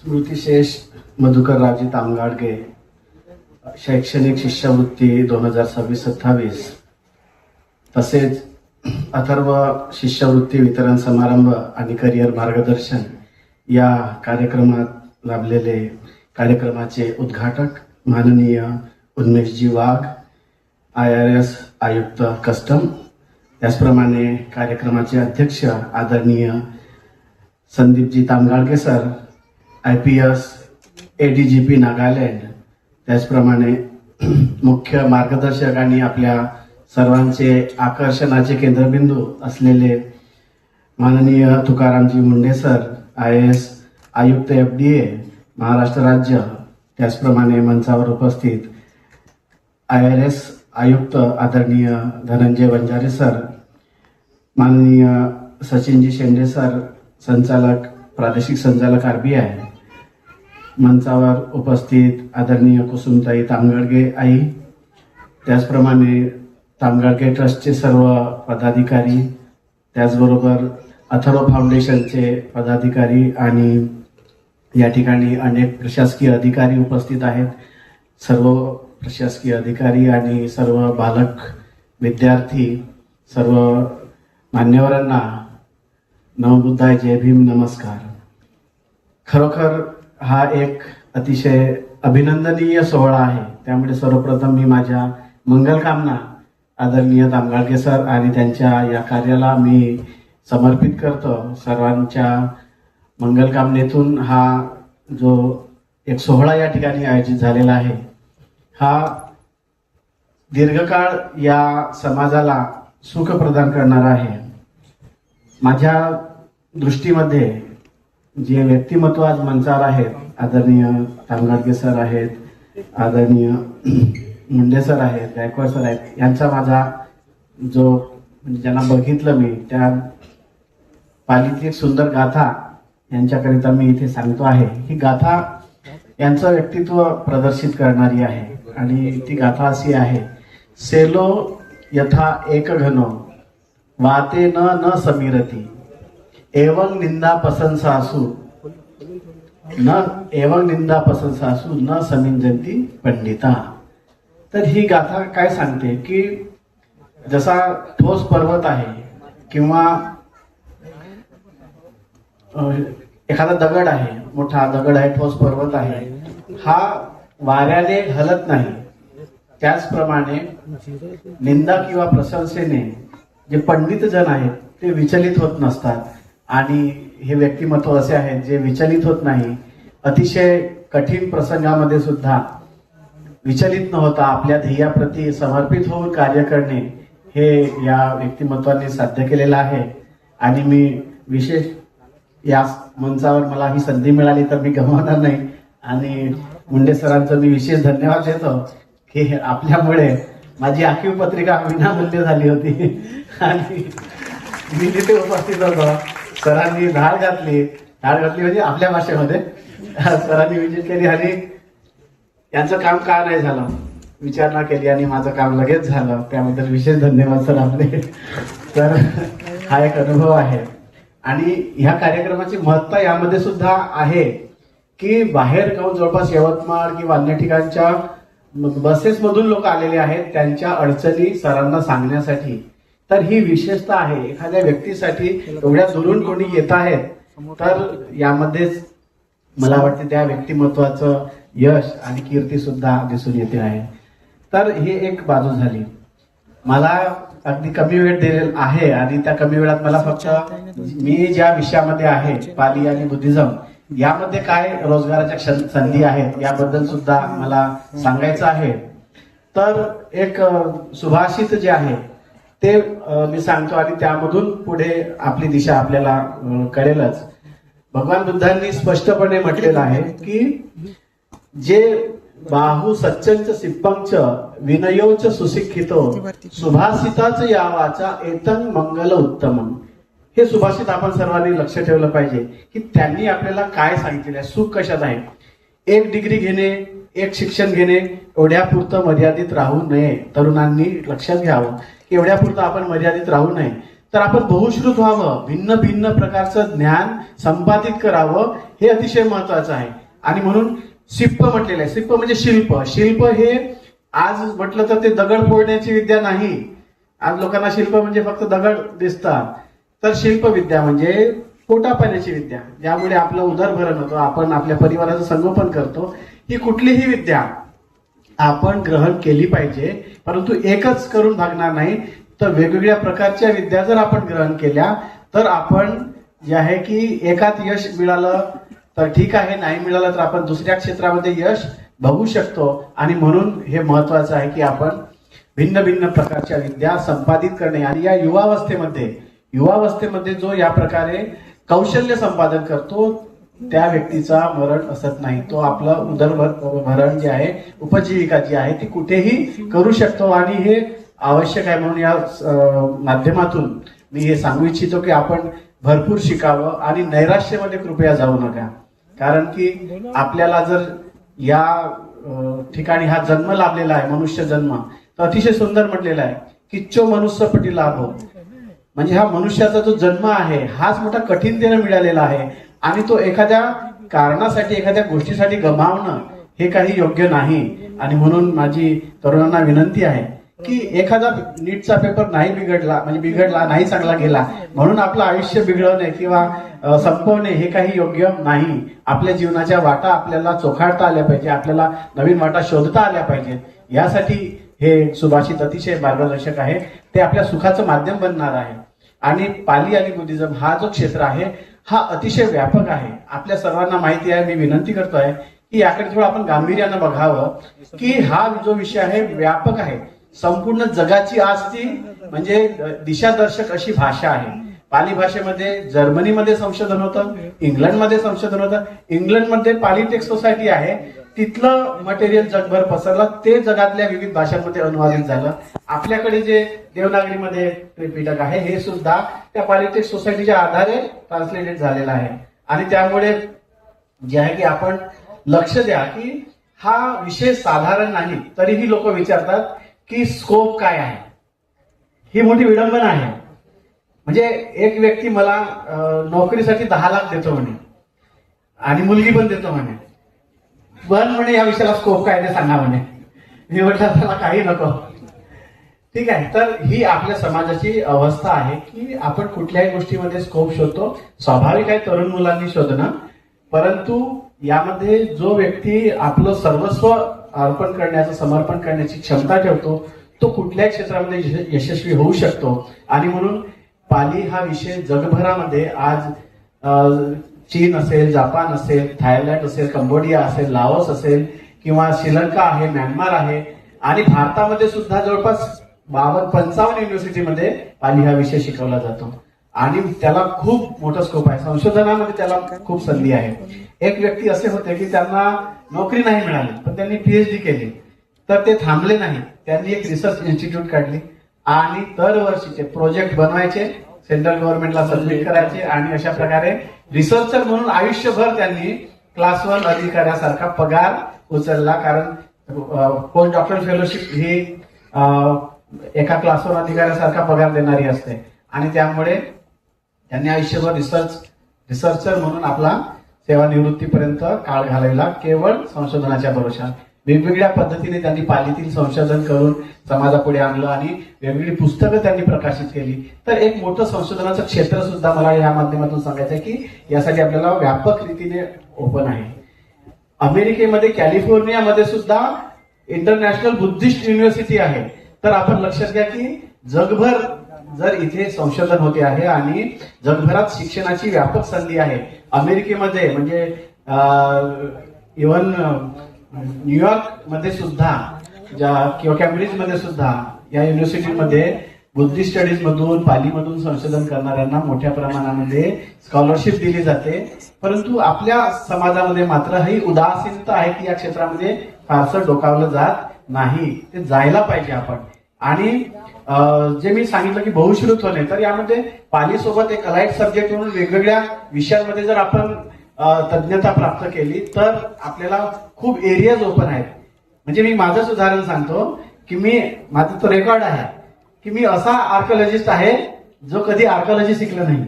स्मृतिशेष मधुकररावजी तामगाडगे शैक्षणिक शिष्यवृत्ती 2026-27 तसेच अथर्व शिष्यवृत्ती वितरण समारंभ आणि करिअर मार्गदर्शन या कार्यक्रमात लाभलेले कार्यक्रमाचे उद्घाटक माननीय उन्मेषजी वाघ, IRS आयुक्त कस्टम, त्याचप्रमाणे कार्यक्रमाचे अध्यक्ष आदरणीय Sandeepji Tamgadge sir, IPS ADGP Nagaland, त्याचप्रमाणे मुख्य मार्गदर्शक आणि आपल्या सर्वांचे आकर्षणाचे केंद्रबिंदू असलेले माननीय तुकारामजी मुंडे सर, IAS आयुक्त FDA महाराष्ट्र राज्य, त्याचप्रमाणे मंचावर उपस्थित IRS आयुक्त आदरणीय धनंजय वंजारे सर, माननीय सचिनजी शेंडे सर, संचालक प्रादेशिक संचालक RBI, मंचावर उपस्थित आदरणीय कुसुमताई तामगाडगे आई, त्याचप्रमाणे तामगाडगे ट्रस्टचे सर्व पदाधिकारी, त्याचबरोबर अथर्व फाउंडेशनचे पदाधिकारी आणि या ठिकाणी अनेक प्रशासकीय अधिकारी उपस्थित आहेत. सर्व प्रशासकीय अधिकारी आणि सर्व बालक विद्यार्थी, सर्व मान्यवरांना नवबुद्धाय, जय भीम, नमस्कार. खरोखर हा एक अतिशय अभिनंदनीय सोहळा आहे. त्यामुळे सर्वप्रथम मी माझ्या मंगलकामना आदरणीय तामगाडगे सर आणि त्यांच्या या कार्याला मी समर्पित करतो. सर्वांच्या मंगलकामनेतून हा जो एक सोहळा या ठिकाणी आयोजित झालेला आहे, हा दीर्घकाळ या समाजाला सुख प्रदान करणारा आहे. माझ्या दृष्टीमध्ये जे व्यक्तिमत्व आज मंचावर आहेत, आदरणीय तामगाडगे सर आहेत, आदरणीय मुंडे सर आहेत, गायकवाड सर आहेत, यांचा माझा जो म्हणजे ज्यांना बघितलं मी त्या पालीतली एक सुंदर गाथा यांच्याकरिता मी इथे सांगतो आहे. ही गाथा यांचं व्यक्तित्व प्रदर्शित करणारी आहे आणि ती गाथा अशी आहे. सेलो यथा एक घनो वाते न समीरती एवं निंदा प्रशंसासु न समिंजंती पंडिता. तर ही गाथा काय सांगते की जसा ठोस पर्वत आहे किंवा एखादा दगड आहे, मोठा दगड आहे, ठोस पर्वत आहे, हा वाऱ्याने हलत नाही, त्याचप्रमाणे निंदा किंवा प्रशंसेने जे पंडित जन आहेत ते विचलित होत नसतात. आणि हे व्यक्तिमत्व असे आहेत जे विचलित होत नाही. अतिशय कठीण प्रसंगामध्ये सुद्धा विचलित न होता आपल्या ध्येयाप्रती समर्पित होऊन कार्य करणे हे या व्यक्तिमत्वाने साध्य केलेलं आहे. आणि मी विशेष या मंचावर मला ही संधी मिळाली तर मी गमावणार नाही. आणि मुंडे सरांचं मी विशेष धन्यवाद देतो की आपल्यामुळे माझी आखीव पत्रिका विनामूल्य झाली होती आणि मी तिथे उपस्थित होतो. सरांनी धाड घातली म्हणजे आपल्या भाषेमध्ये सरांनी विजिट केली आणि यांचं काम का नाही झालं विचारणा केली आणि माझं काम लगेच झालं. त्याबद्दल विशेष धन्यवाद सर आपले. तर हा एक अनुभव आहे. आणि ह्या कार्यक्रमाची महत्ता यामध्ये सुद्धा आहे की बाहेर गाव जवळपास यवतमाळ किंवा अन्य ठिकाणच्या बसेस मधून लोक आलेले आहेत त्यांच्या अडचणी सरांना सांगण्यासाठी. तर ही विशेषता आहे. एखाद्या व्यक्तीसाठी एवढ्या दुरून कोणी येत आहेत तर यामध्येच मला वाटते त्या व्यक्तिमत्वाचं यश आणि कीर्ती सुद्धा दिसून येते आहे. तर ही एक बाजू झाली. मला अगदी कमी वेळ दिलेला आहे आणि त्या कमी वेळात मला फक्त मी ज्या विषयामध्ये आहे पाली आणि बुद्धिझम यामध्ये काय रोजगाराच्या संधी आहेत याबद्दल सुद्धा मला सांगायचं आहे. तर एक सुभाषित जे आहे ते मी सांगतो आणि त्यामधून पुढे आपली दिशा आपल्याला कळेलच. भगवान बुद्धांनी स्पष्टपणे म्हटलेलं आहे की जे बाहू सच्चंच सिप्पंच विनयोच सुशिक्षितो सुभाषिताच यावाचा एतं मंगल उत्तमम. हे सुभाषित आपण सर्वांनी लक्ष ठेवलं पाहिजे की त्यांनी आपल्याला काय सांगितलेलं आहे. सुख कशात आहे. एक डिग्री घेणे, एक शिक्षण घेणे एवढ्यापुरतं मर्यादित राहू नये. तरुणांनी लक्षात घ्यावं की एवढ्यापुरतं आपण मर्यादित राहू नये. तर आपण बहुश्रुत व्हावं, भिन्न भिन्न प्रकारचं ज्ञान संपादित करावं, हे अतिशय महत्वाचं आहे. आणि म्हणून शिल्प म्हटलेलं आहे. शिल्प म्हणजे शिल्प. शिल्प हे आज म्हटलं तर ते दगड फोडण्याची विद्या नाही. आज लोकांना शिल्प म्हणजे फक्त दगड दिसतात. तर शिल्प विद्या म्हणजे पोटा पाण्याची विद्या, ज्यामुळे आपलं उदरभरण होतं, आपण आपल्या परिवाराचं संगोपन करतो. ही कुठलीही विद्या आपण ग्रहण केली पाहिजे, परंतु एकच करून भागणार नाही. तर वेगवेगळ्या प्रकारच्या विद्या जर आपण ग्रहण केल्या तर आपण जे आहे की एकात यश मिळालं तर ठीक आहे, नाही मिळालं तर आपण दुसऱ्या क्षेत्रामध्ये यश बघू शकतो. आणि म्हणून हे महत्वाचं आहे की आपण भिन्न भिन्न प्रकारच्या विद्या संपादित करणे. आणि या युवावस्थेमध्ये जो या प्रकारे कौशल्य संपादन करतो त्या व्यक्तीचा मरण असत नाही. तो आपलं उदरभरण जे आहे, उपजीविका जी आहे ती कुठेही करू शकतो. आणि हे आवश्यक आहे. म्हणून या माध्यमातून मी हे सांगू इच्छितो की आपण भरपूर शिकावं आणि नैराश्यामध्ये कृपया जाऊ नका. कारण की आपल्याला जर या ठिकाणी हा जन्म लाभलेला आहे, मनुष्य जन्म, तर अतिशय सुंदर म्हटलेला आहे किच्चो मनुष्यपटी लाभो. म्हणजे हा मनुष्याचा जो जन्म आहे हाच मोठा कठीणतेने मिळालेला आहे. आणि तो एखाद्या कारणासाठी, एखाद्या गोष्टीसाठी गमावणं हे काही योग्य नाही. आणि म्हणून माझी तरुणांना विनंती आहे की एखादा नीटचा पेपर नाही बिघडला नाही, चांगला गेला म्हणून आपलं आयुष्य बिघडवणे किंवा संपवणे हे काही योग्य नाही. आपल्या जीवनाच्या वाटा आपल्याला चोखाळता आल्या पाहिजे, आपल्याला नवीन वाटा शोधता आल्या पाहिजेत. यासाठी हे सुभाषित अतिशय मार्गदर्शक आहे. ते आपल्या सुखाचं माध्यम बनणार आहे. आणि पाली आणि बुद्धिझम हा जो क्षेत्र आहे हा अतिशय व्यापक आहे. आपल्या सर्वांना माहिती आहे. मी विनंती करतोय की याकडे थोडं आपण गांभीर्यानं बघावं की हा जो विषय आहे व्यापक आहे. संपूर्ण जगाची आज ती म्हणजे दिशादर्शक अशी भाषा आहे. पाली भाषेमध्ये जर्मनीमध्ये संशोधन होतं, इंग्लंडमध्ये संशोधन होतं. इंग्लंडमध्ये पॉलिटेक् सोसायटी आहे, तिथलं मटेरियल जगभर पसरलं, ते जगातल्या विविध भाषांमध्ये अनुवादित झालं. आपल्याकडे जे देवनागरीमध्ये त्रिपिटक आहे हे सुद्धा त्या पॉलिटेक् सोसायटीच्या आधारे ट्रान्सलेटेड झालेलं आहे. आणि त्यामुळे जे आहे की आपण लक्ष द्या की हा विषय साधारण नाही. तरीही लोक विचारतात की स्कोप काय आहे. ही मोठी विडंबना आहे. म्हणजे एक व्यक्ती मला नोकरीसाठी 10 लाख देतो म्हणे आणि मुलगी पण देतो म्हणे, पण म्हणे या विषयाला स्कोप काय ते सांगा म्हणे. मी म्हटलं त्याला काही नको. ठीक आहे. तर ही आपल्या समाजाची अवस्था आहे की आपण कुठल्याही गोष्टीमध्ये स्कोप शोधतो. स्वाभाविक आहे तरुण मुलांनी शोधणं, परंतु यामध्ये जो व्यक्ती आपलं सर्वस्व अर्पण करण्याचं, समर्पण करण्याची क्षमता ठेवतो तो कुठल्याही क्षेत्रामध्ये यशस्वी होऊ शकतो. आणि म्हणून पाली हा विषय जगभरामध्ये आज चीन असेल, जापान असेल, थायलंड असेल, कंबोडिया असेल, लाओस असेल किंवा श्रीलंका आहे, म्यानमार आहे आणि भारतामध्ये सुद्धा जवळपास 55 युनिव्हर्सिटीमध्ये पाली हा विषय शिकवला जातो. आणि त्याला खूप मोठा स्कोप आहे. संशोधनामध्ये त्याला खूप संधी आहे. एक व्यक्ती असे होते की त्यांना नोकरी नाही मिळाली, पण त्यांनी पीएचडी केली. तर ते थांबले नाही, त्यांनी एक रिसर्च इन्स्टिट्यूट काढली आणि दरवर्षीचे प्रोजेक्ट बनवायचे, सेंट्रल गव्हर्नमेंटला सबमिट करायचे आणि अशा प्रकारे रिसर्चर म्हणून आयुष्यभर त्यांनी क्लास 1 अधिकाऱ्यासारखा पगार उचलला. कारण पोस्ट डॉक्टर फेलोशिप ही एका क्लास 1 अधिकाऱ्यासारखा पगार देणारी असते. आणि त्यामुळे त्यांनी आयुष्यभर रिसर्चर म्हणून आपला सेवानिवृत्तीपर्यंत काळ घालवला, केवळ संशोधनाच्या भरोशावर. वेगवेगळ्या पद्धतीने त्यांनी पालीतील संशोधन करून समाजापुढे आणलं आणि वेगवेगळी पुस्तकं त्यांनी प्रकाशित केली. तर एक मोठं संशोधनाचं क्षेत्र सुद्धा मला या माध्यमातून सांगायचं आहे की यासाठी आपल्याला व्यापक रीतीने ओपन आहे. अमेरिकेमध्ये कॅलिफोर्नियामध्ये सुद्धा इंटरनॅशनल बुद्धिस्ट युनिव्हर्सिटी आहे. तर आपण लक्षात घ्या की जगभर जर इथे संशोधन होते आहे आणि जगभरात शिक्षणाची व्यापक संधी आहे. अमेरिकेमध्ये म्हणजे इव्हन न्यूयॉर्क मध्ये सुद्धा किंवा कॅम्ब्रिज मध्ये सुद्धा या युनिव्हर्सिटीमध्ये बुद्धिस्ट स्टडीज मधून, पालीमधून संशोधन करणाऱ्यांना मोठ्या प्रमाणामध्ये स्कॉलरशिप दिली जाते. परंतु आपल्या समाजामध्ये मात्र ही उदासीनता आहे की या क्षेत्रामध्ये फारसं डोकावलं जात नाही. ते जायला पाहिजे आपण. आणि जे मी सांगितलं की बहुश्रुत होणे, तर यामध्ये पाली सोबत एक अलाइड सब्जेक्ट म्हणून वेगवेगळ्या विषयांमध्ये जर आपण तज्ञता प्राप्त केली तर आपल्याला खूप एरियाज ओपन आहेत. म्हणजे मी माझंच उदाहरण सांगतो की माझं तो रेकॉर्ड आहे की मी असा आर्किओलॉजिस्ट आहे जो कधी आर्किओलॉजी शिकला नाही.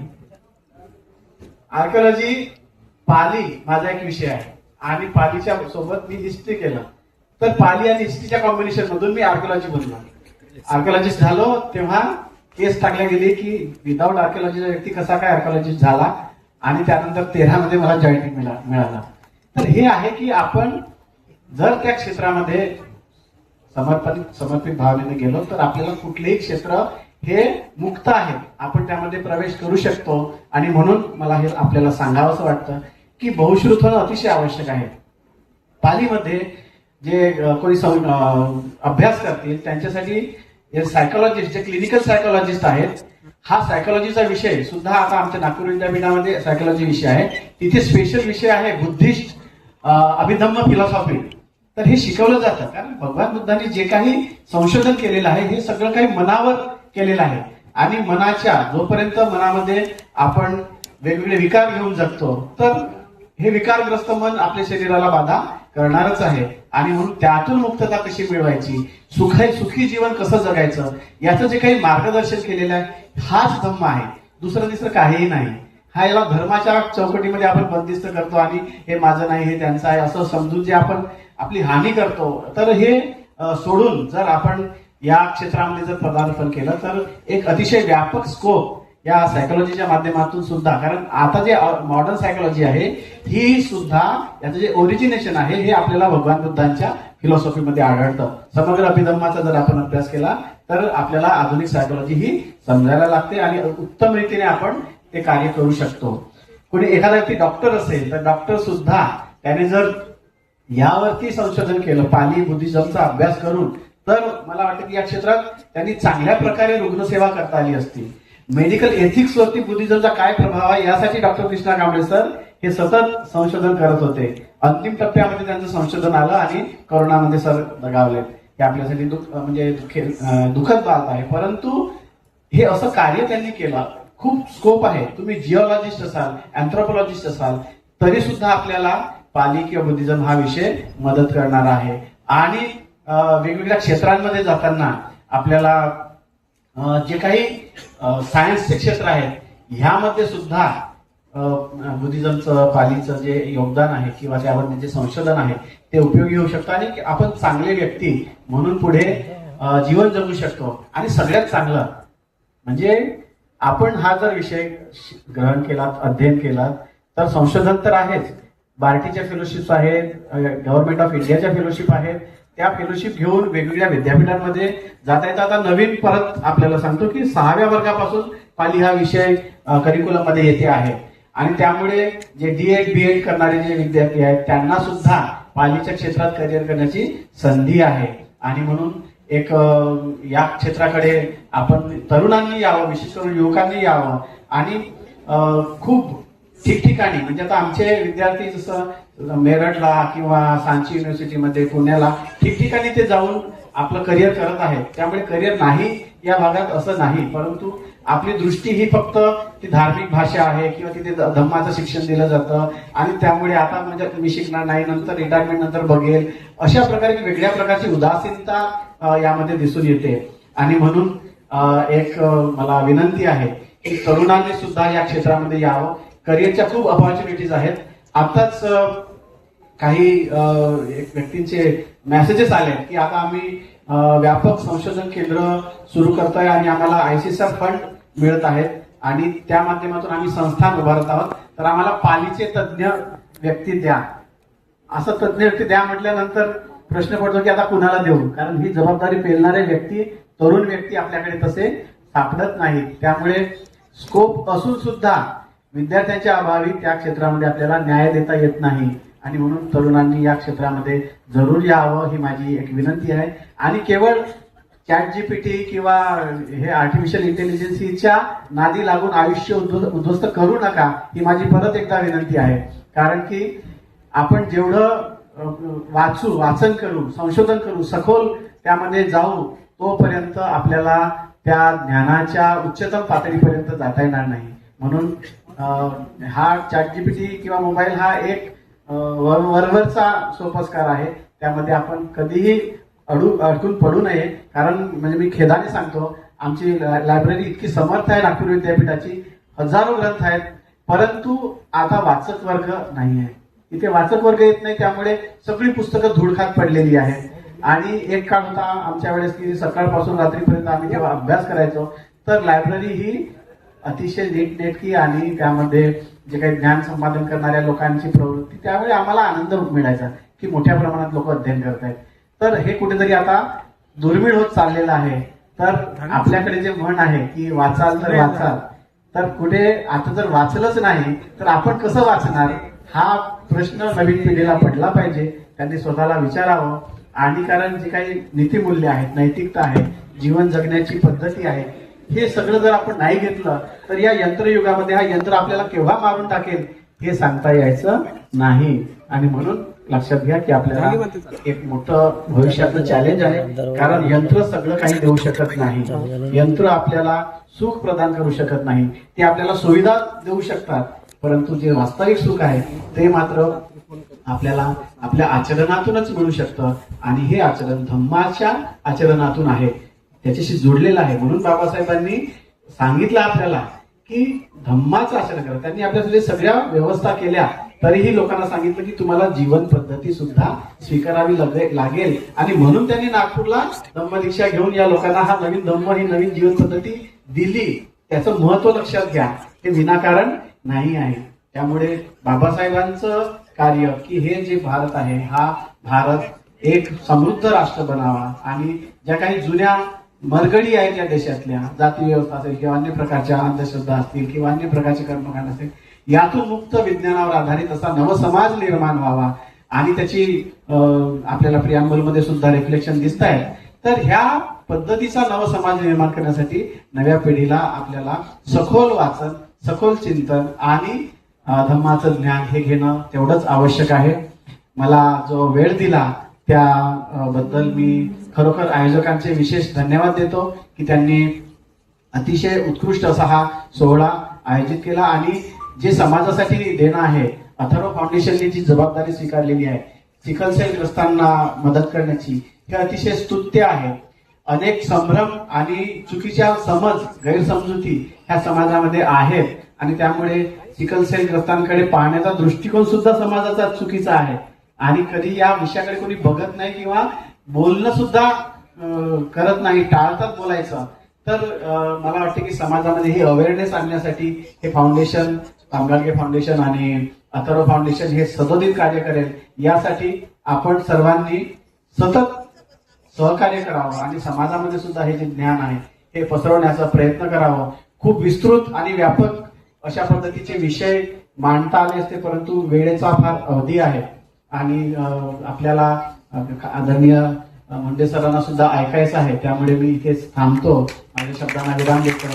आर्किओलॉजी पाली माझा एक विषय आहे आणि पालीच्या सोबत मी हिस्ट्री केलं, तर पाली आणि हिस्ट्रीच्या कॉम्बिनेशन मधून मी आर्किओलॉजी बनलो. आर्किओलॉजिस्ट झालो तेव्हा केस टाकल्या गेली की विदाऊट आर्किओलॉजीचा व्यक्ती कसा काय आर्किओलॉजिस्ट झाला, आणि त्यानंतर 13 मध्ये मला जॉईनिंग मिळाला. तर हे आहे की आपण जर त्या क्षेत्रामध्ये समर्पित भावनेने गेलो तर आपल्याला कुठलेही क्षेत्र हे मुक्त आहे, आपण त्यामध्ये प्रवेश करू शकतो. आणि म्हणून मला हे आपल्याला सांगावंसं वाटतं की बहुश्रुत होणं अतिशय आवश्यक आहे. पालीमध्ये जे कोणी अभ्यास करतील त्यांच्यासाठी सायकोलॉजिस्ट, जे क्लिनिकल सायकोलॉजिस्ट आहेत, हा सायकोलॉजीचा विषय सुद्धा आता आमच्या नागपूर विद्यापीठामध्ये सायकोलॉजी विषय आहे. तिथे स्पेशल विषय आहे बुद्धिस्ट अभिधम्म फिलॉसॉफी. तर हे शिकवलं जातं कारण भगवान बुद्धांनी जे काही संशोधन केलेलं आहे हे सगळं काही मनावर केलेलं आहे. आणि मनाच्या जोपर्यंत मनामध्ये आपण वेगवेगळे विकार घेऊन जगतो तर हे विकारग्रस्त मन आपल्या शरीराला बाधा करणारच आहे. आणि म्हणून त्यातून मुक्तता कशी मिळवायची, सुखी जीवन कसं जगायचं, याचं जे काही मार्गदर्शन केलेलं आहे हाच धम्म आहे, दुसरं तिसरं काहीही नाही. हा याला धर्माच्या चौकटीमध्ये आपण बंदिस्त करतो आणि हे माझं नाही हे त्यांचं आहे असं समजून जे आपण आपली हानी करतो. तर हे सोडून जर आपण या क्षेत्रामध्ये जर पदार्पण केलं तर एक अतिशय व्यापक स्कोप या सायकोलॉजीच्या माध्यमातून सुद्धा, कारण आता जे मॉडर्न सायकोलॉजी आहे ही सुद्धा याचं जे ओरिजिनेशन आहे हे आपल्याला भगवान बुद्धांच्या फिलॉसॉफीमध्ये आढळतं. समग्र अभिधम्माचा जर आपण अभ्यास केला तर आपल्याला आधुनिक सायकोलॉजी ही समजायला लागते आणि उत्तम रीतीने आपण ते कार्य करू शकतो. कोणी एखादा व्यक्ती डॉक्टर असेल तर डॉक्टर सुद्धा त्याने जर यावरती संशोधन केलं, पाली बुद्धिझमचा अभ्यास करून, तर मला वाटतं की या क्षेत्रात त्यांनी चांगल्या प्रकारे रुग्णसेवा करता आली असती. मेडिकल एथिक्स वरती बुद्धिझमचा काय प्रभाव आहे यासाठी डॉक्टर कृष्णा कांबळे सर हे सतत संशोधन करत होते. अंतिम टप्प्यामध्ये त्यांचं संशोधन आलं आणि कोरोनामध्ये सर दगावले. हे आपल्यासाठी दुःखद बाब आहे, परंतु हे असं कार्य त्यांनी केलं. खूप स्कोप आहे. तुम्ही जिओलॉजिस्ट असाल, अँथ्रोपॉलॉजिस्ट असाल तरी सुद्धा आपल्याला पाली किंवा बुद्धिझम हा विषय मदत करणार आहे. आणि वेगवेगळ्या क्षेत्रांमध्ये जाताना आपल्याला जे काही सायन्सचे क्षेत्र आहेत ह्यामध्ये सुद्धा बुद्धिझमचं पालीचं जे योगदान आहे किंवा त्यावर जे संशोधन आहे ते उपयोगी होऊ शकतं आणि आपण चांगले व्यक्ती म्हणून पुढे जीवन जगू शकतो. आणि सगळ्यात चांगलं म्हणजे आपण हा जर विषय ग्रहण केला, अध्ययन केला तर संशोधन तर आहेच, बार्टीच्या फेलोशिप्स आहेत, गव्हर्नमेंट ऑफ इंडियाच्या फेलोशिप आहेत, त्या फेलोशिप घेऊन वेगवेगळ्या विद्यापीठांमध्ये जाता येतात. आता नवीन परत आपल्याला सांगतो की 6व्या वर्गापासून पाली हा विषय करिक्युलम मध्ये येते आहे. आणि त्यामुळे जे डीएड बीएड करणारे जे विद्यार्थी आहेत त्यांना सुद्धा पालीच्या क्षेत्रात करिअर करण्याची संधी आहे. आणि म्हणून एक या क्षेत्राकडे आपण तरुणांनी यावं, विशेष करून युवकांनी यावं. आणि खूप ठिकठिकाणी म्हणजे आता आमचे विद्यार्थी जसं मेरठला किंवा सांची युनिव्हर्सिटीमध्ये, पुण्याला ठिकठिकाणी ते जाऊन आपलं करिअर करत आहेत. त्यामुळे करिअर नाही या भागात असं नाही, परंतु आपली दृष्टी ही फक्त ती धार्मिक भाषा आहे किंवा तिथे धम्माचं शिक्षण दिलं जातं आणि त्यामुळे आता म्हणजे मी शिकणार नाही, नंतर रिटायरमेंट नंतर बघेल, अशा प्रकारे वेगळ्या प्रकारची उदासीनता यामध्ये दिसून येते. आणि म्हणून एक मला विनंती आहे की तरुणांनी सुद्धा या क्षेत्रामध्ये यावं. करिअरच्या खूप ऑपॉर्च्युनिटीज आहेत. आताच काही व्यक्तींचे मेसेजेस आले की आता आम्ही व्यापक संशोधन केंद्र सुरू करतोय आणि आम्हाला आयसीएसआर फंड मिळत आहेत आणि त्या माध्यमातून आम्ही संस्थान उभारत आहोत, तर आम्हाला पालीचे तज्ज्ञ व्यक्ती द्या. असं तज्ज्ञ व्यक्ती द्या म्हटल्यानंतर प्रश्न पडतो की आता कुणाला देऊ, कारण ही जबाबदारी पेलणारे व्यक्ती, तरुण व्यक्ती आपल्याकडे तसे सापडत नाहीत. त्यामुळे स्कोप असून सुद्धा विद्यार्थ्यांच्या अभावी त्या क्षेत्रामध्ये आपल्याला न्याय देता येत नाही. आणि म्हणून तरुणांनी या क्षेत्रामध्ये जरूर यावं ही माझी एक विनंती आहे. आणि केवळ चॅट जीपीटी किंवा हे आर्टिफिशियल इंटेलिजन्सच्या नादी लागून आयुष्य उद्ध्वस्त करू नका ही माझी परत एकदा विनंती आहे. कारण की आपण जेवढं वाचन करू, संशोधन करू, सखोल त्यामध्ये जाऊ, तोपर्यंत आपल्याला त्या ज्ञानाच्या उच्चतम पातळीपर्यंत जाता येणार नाही. म्हणून हा चॅट जीपीटी किंवा मोबाईल हा एक वरवरचा सोपस्कार आहे. त्यामध्ये आपण कधीही अडकून पडू नये. कारण म्हणजे मी खेदाने सांगतो, आमची लायब्ररी इतकी समर्थ आहे नागपूर विद्यापीठाची, हजारो ग्रंथ आहेत, परंतु आता वाचक वर्ग नाही आहे. इथे वाचक वर्ग येत नाही, त्यामुळे सगळी पुस्तकं धूळखात पडलेली आहेत. आणि एक काळ होता आमच्या वेळेस की सकाळपासून रात्रीपर्यंत आम्ही जेव्हा अभ्यास करायचो तर लायब्ररी ही अतिशय नीटनेटकी आणि त्यामध्ये जे काही ज्ञान संपादन करणाऱ्या लोकांची प्रवृत्ती, त्यावेळी आम्हाला आनंद मिळायचा की मोठ्या प्रमाणात लोक अध्ययन करत आहेत. तर हे कुठेतरी आता दुर्मिळ होत चाललेलं आहे. तर आपल्याकडे जे म्हण आहे की वाचाल तर वाचाल, तर कुठे आता जर वाचलंच नाही तर आपण कसं वाचणार, हा प्रश्न नवीन पिढीला पडला पाहिजे. त्यांनी स्वतःला विचारावं. आणि कारण जे काही नीतिमूल्य आहेत, नैतिकता आहे, जीवन जगण्याची पद्धती आहे, हे सगळं जर आपण नाही घेतलं तर या यंत्रयुगामध्ये हा यंत्र आपल्याला केव्हा मारून टाकेल हे सांगता यायचं नाही. आणि म्हणून लक्षात घ्या की आपल्याला एक मोठं भविष्यातलं चॅलेंज आहे. कारण यंत्र सगळं काही देऊ शकत नाही. यंत्र आपल्याला सुख प्रदान करू शकत नाही. ते आपल्याला सुविधा देऊ शकतात, परंतु जे वास्तविक सुख आहे ते मात्र आपल्याला आपल्या आचरणातूनच मिळू शकतं. आणि हे आचरण धम्माच्या आचरणातून आहे, त्याच्याशी जोडलेलं आहे. म्हणून बाबासाहेबांनी सांगितलं आपल्याला की धम्माचं आचरण करा. त्यांनी आपल्यासाठी सगळ्या व्यवस्था केल्या, तरीही लोकांना सांगितलं की तुम्हाला जीवन पद्धती सुद्धा स्वीकारावी लागेल. आणि म्हणून त्यांनी नागपूरला धम्मदीक्षा घेऊन या लोकांना हा नवीन धम्म, ही नवीन जीवन पद्धती दिली. त्याचं महत्व लक्षात घ्या, हे विनाकारण नाही आहे. त्यामुळे बाबासाहेबांचं कार्य की हे जे भारत आहे, हा भारत एक समृद्ध राष्ट्र बनावा आणि ज्या काही जुन्या मरगडी आहेत या देशातल्या, जाती व्यवस्था असेल किंवा अन्य प्रकारच्या अंधश्रद्धा असतील किंवा अन्य प्रकारचे कर्मकांड असेल, यातून मुक्त विज्ञानावर आधारित असा नवसमाज निर्माण व्हावा. आणि त्याची आपल्याला प्रियांबल मध्ये सुद्धा रिफ्लेक्शन दिसत आहे. तर ह्या पद्धतीचा नवसमाज निर्माण करण्यासाठी नव्या पिढीला आपल्याला सखोल वाचन, सखोल चिंतन आणि धम्माचं ज्ञान हे घेणं तेवढंच आवश्यक आहे. मला जो वेळ दिला त्याबद्दल मी खरोखर आयोजकांचे विशेष धन्यवाद देतो की त्यांनी अतिशय उत्कृष्ट असा हा सोहळा आयोजित केला. आणि जे समाजासाठी देणं आहे, अथर्व फाउंडेशनने जी जबाबदारी स्वीकारलेली आहे सिकलसेल ग्रस्तांना मदत करण्याची, हे अतिशय स्तुत्य आहे. अनेक संभ्रम आणि चुकीच्या समज, गैरसमजुती ह्या समाजामध्ये आहेत आणि त्यामुळे सिकलसेल ग्रस्तांकडे पाहण्याचा दृष्टिकोन सुद्धा समाजाचा चुकीचा आहे. आणि कधी या विषयाकडे कोणी बघत नाही किंवा बोलणं सुद्धा करत नाही, टाळतात बोलायचं. तर मला वाटतं की समाजामध्ये ही अवेअरनेस आणण्यासाठी हे फाउंडेशन, आंबेडकर फाउंडेशन आणि अथर्व फाउंडेशन हे सदोदित कार्य करेल. यासाठी आपण सर्वांनी सतत सहकार्य करावं आणि समाजामध्ये सुद्धा हे जे ज्ञान आहे हे पसरवण्याचा प्रयत्न करावा. खूप विस्तृत आणि व्यापक अशा पद्धतीचे विषय मांडता आले असते, परंतु वेळेचा फार अवधी आहे आणि आपल्याला आदरणीय मुंडे सरांना सुद्धा ऐकायचं आहे. त्यामुळे मी इथेच थांबतो. माझ्या शब्दांना विराम देतो.